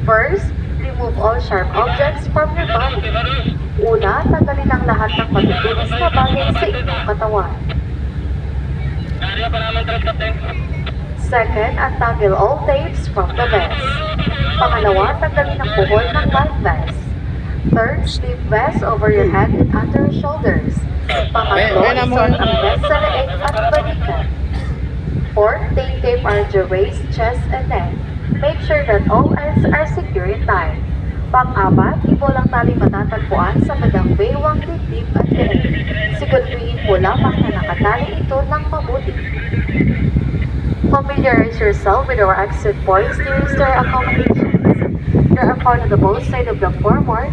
First, remove all sharp objects from your body. Una, tanggalin ang lahat ng matutulis na bagay sa inyong katawan. Second, untangle all tapes from the vest. Pangalawa, tanggalin ang buhol ng life vest. Third, slip vest over your head and under your shoulders. Pangatlo, isuot ang vest sa leeg at balikat. Fourth, tape around your waist, chest, and neck. Make sure that all ends are secure and tied. Pang-apat, ipulang tali matatagpuan sa madang baywang dibdib at leeg. Siguraduhin mo lamang na nakatali ito ng mabuti. Familiarize yourself with our exit points during stair accommodations. They are found on the both side of the forward,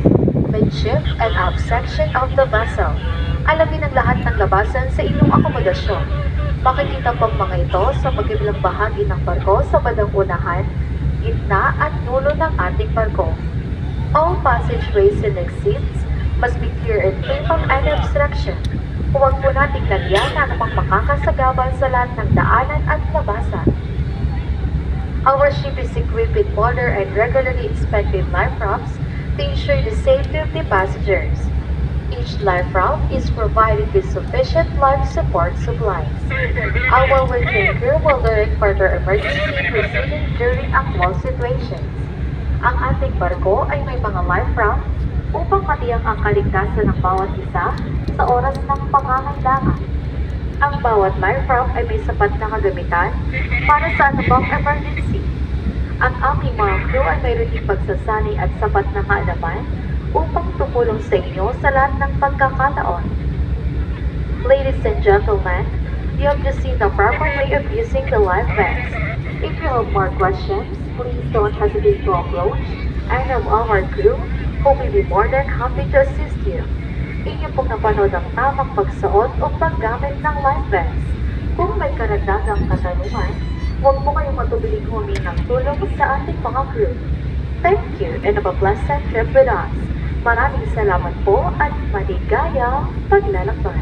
midshift, and aft section of the vessel. Alamin ang lahat ng labasan sa inyong akomodasyon. Makikita po ang mga ito sa magkabilang bahagi ng barko sa bandang unahan, gitna at dulo ng ating barko. All passageways and exits must be clear and free from any obstruction. Huwag po nating lagyan na namang makakasagabal sa lahat ng daanan at labasan. Our ship is equipped with modern and regularly inspected life rafts to ensure the safety of the passengers. Each life raft is provided with sufficient life support supplies. Our working crew will direct further emergency proceeding during actual situations. Ang ating barko ay may mga life raft upang matiyak ang kaligtasan ng bawat isa sa oras ng pangangailangan. Ang bawat life raft ay may sapat na kagamitan para sa anumang emergency. Ang aming mga crew ay mayroon din pagsasanay at sapat na kaalaman upang tumulong sa inyo sa lahat ng pagkakataon. Ladies and gentlemen, you have just seen the proper way of using the life vest. If you have more questions, please don't hesitate to approach any of our crew who will be more than happy to assist you. Inyo pong napanood ang tamang pagsuot o paggamit ng life vest. Kung may karagdagang katanungan, huwag po kayong matubiling humingi ng tulong sa ating mga crew. Thank you and have a pleasant trip with us. Maraming salamat po at maligayang paglalakbay.